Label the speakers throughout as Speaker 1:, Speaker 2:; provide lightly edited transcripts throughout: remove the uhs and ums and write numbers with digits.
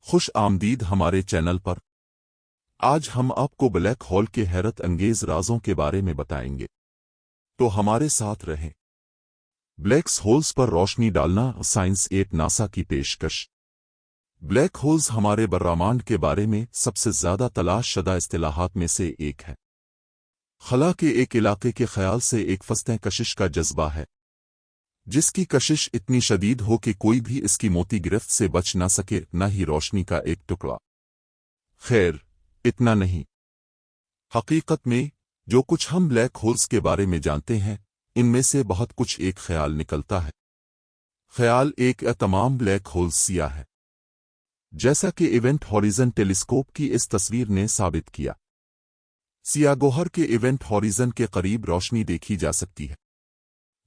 Speaker 1: خوش آمدید ہمارے چینل پر۔ آج ہم آپ کو بلیک ہول کے حیرت انگیز رازوں کے بارے میں بتائیں گے، تو ہمارے ساتھ رہیں۔ بلیک ہولز پر روشنی ڈالنا سائنس 8 ناسا کی پیشکش۔ بلیک ہولز ہمارے برہمانڈ کے بارے میں سب سے زیادہ تلاش شدہ اصطلاحات میں سے ایک ہے۔ خلا کے ایک علاقے کے خیال سے ایک فستہ کشش کا جذبہ ہے، جس کی کشش اتنی شدید ہو کہ کوئی بھی اس کی موتی گرفت سے بچ نہ سکے، نہ ہی روشنی کا ایک ٹکڑا۔ خیر، اتنا نہیں۔ حقیقت میں جو کچھ ہم بلیک ہولز کے بارے میں جانتے ہیں، ان میں سے بہت کچھ ایک خیال نکلتا ہے۔ خیال ایک تمام بلیک ہولز سیاہ ہے، جیسا کہ ایونٹ ہاریزن ٹیلیسکوپ کی اس تصویر نے ثابت کیا۔ سیاہ گوہر کے ایونٹ ہاریزن کے قریب روشنی دیکھی جا سکتی ہے۔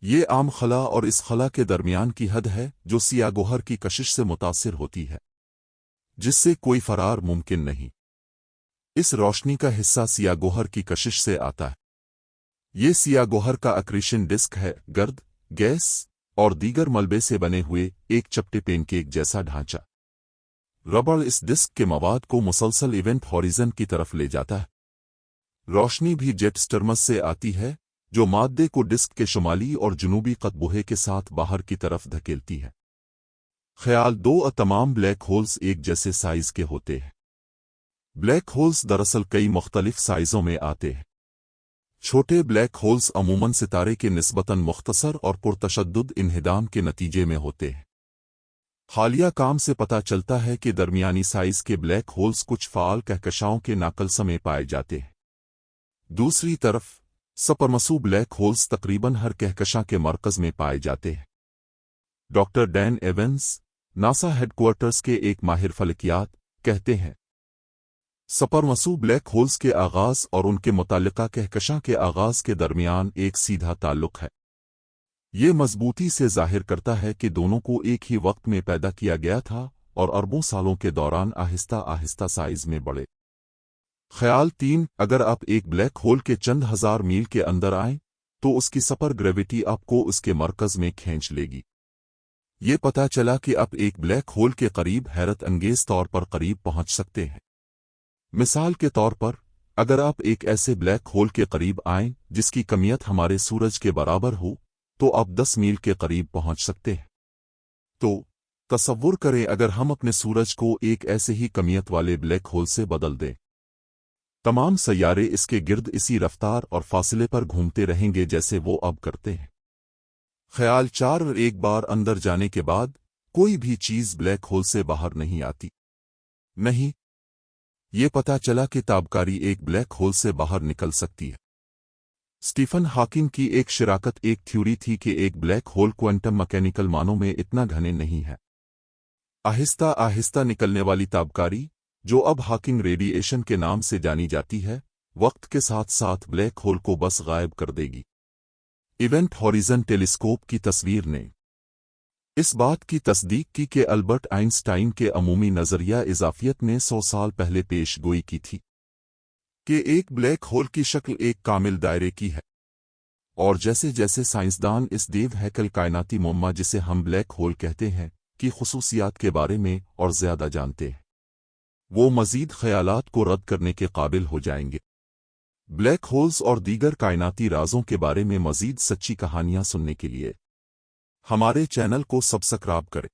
Speaker 1: یہ عام خلا اور اس خلا کے درمیان کی حد ہے جو سیاہ گوہر کی کشش سے متاثر ہوتی ہے، جس سے کوئی فرار ممکن نہیں۔ اس روشنی کا حصہ سیاہ گوہر کی کشش سے آتا ہے۔ یہ سیاہ گوہر کا اکریشن ڈسک ہے، گرد، گیس اور دیگر ملبے سے بنے ہوئے ایک چپٹے پینکیک جیسا ڈھانچہ۔ ربڑ اس ڈسک کے مواد کو مسلسل ایونٹ ہاریزن کی طرف لے جاتا ہے۔ روشنی بھی جیٹ سٹرمز سے آتی ہے، جو مادے کو ڈسک کے شمالی اور جنوبی قطبوہے کے ساتھ باہر کی طرف دھکیلتی ہے۔ خیال دو تمام بلیک ہولز ایک جیسے سائز کے ہوتے ہیں۔ بلیک ہولز دراصل کئی مختلف سائزوں میں آتے ہیں۔ چھوٹے بلیک ہولز عموماً ستارے کے نسبتاً مختصر اور پرتشدد انہدام کے نتیجے میں ہوتے ہیں۔ حالیہ کام سے پتہ چلتا ہے کہ درمیانی سائز کے بلیک ہولز کچھ فعال کہکشاؤں کے ناقلس میں پائے جاتے ہیں۔ دوسری طرف سپرمسو بلیک ہولز تقریباً ہر کہکشاں کے مرکز میں پائے جاتے ہیں۔ ڈاکٹر ڈین ایونز، ناسا ہیڈ کوارٹرز کے ایک ماہر فلکیات، کہتے ہیں، سپرمسو بلیک ہولز کے آغاز اور ان کے متعلقہ کہکشاں کے آغاز کے درمیان ایک سیدھا تعلق ہے۔ یہ مضبوطی سے ظاہر کرتا ہے کہ دونوں کو ایک ہی وقت میں پیدا کیا گیا تھا اور اربوں سالوں کے دوران آہستہ آہستہ سائز میں بڑھے۔ خیال 3، اگر آپ ایک بلیک ہول کے چند ہزار میل کے اندر آئیں تو اس کی سپر گریویٹی آپ کو اس کے مرکز میں کھینچ لے گی۔ یہ پتہ چلا کہ آپ ایک بلیک ہول کے قریب حیرت انگیز طور پر قریب پہنچ سکتے ہیں۔ مثال کے طور پر، اگر آپ ایک ایسے بلیک ہول کے قریب آئیں جس کی کمیت ہمارے سورج کے برابر ہو، تو آپ 10 میل کے قریب پہنچ سکتے ہیں۔ تو تصور کریں اگر ہم اپنے سورج کو ایک ایسے ہی کمیت والے بلیک ہول سے بدل دیں۔ تمام سیارے اس کے گرد اسی رفتار اور فاصلے پر گھومتے رہیں گے جیسے وہ اب کرتے ہیں۔ خیال 4، ایک بار اندر جانے کے بعد کوئی بھی چیز بلیک ہول سے باہر نہیں آتی۔ نہیں، یہ پتہ چلا کہ تابکاری ایک بلیک ہول سے باہر نکل سکتی ہے۔ اسٹیفن ہاکنگ کی ایک شراکت ایک تھیوری تھی کہ ایک بلیک ہول کوانٹم مکینیکل معنوں میں اتنا گھنے نہیں ہے۔ آہستہ آہستہ نکلنے والی تابکاری، جو اب ہاکنگ ریڈی ایشن کے نام سے جانی جاتی ہے، وقت کے ساتھ ساتھ بلیک ہول کو بس غائب کر دے گی۔ ایونٹ ہاریزن ٹیلیسکوپ کی تصویر نے اس بات کی تصدیق کی کہ البرٹ آئنسٹائن کے عمومی نظریہ اضافیت نے 100 سال پہلے پیش گوئی کی تھی کہ ایک بلیک ہول کی شکل ایک کامل دائرے کی ہے، اور جیسے جیسے سائنسدان اس دیو ہیکل کائناتی معمہ جسے ہم بلیک ہول کہتے ہیں کی خصوصیات کے بارے میں اور زیادہ جانتے ہیں، وہ مزید خیالات کو رد کرنے کے قابل ہو جائیں گے۔ بلیک ہولز اور دیگر کائناتی رازوں کے بارے میں مزید سچی کہانیاں سننے کے لیے ہمارے چینل کو سبسکرائب کریں۔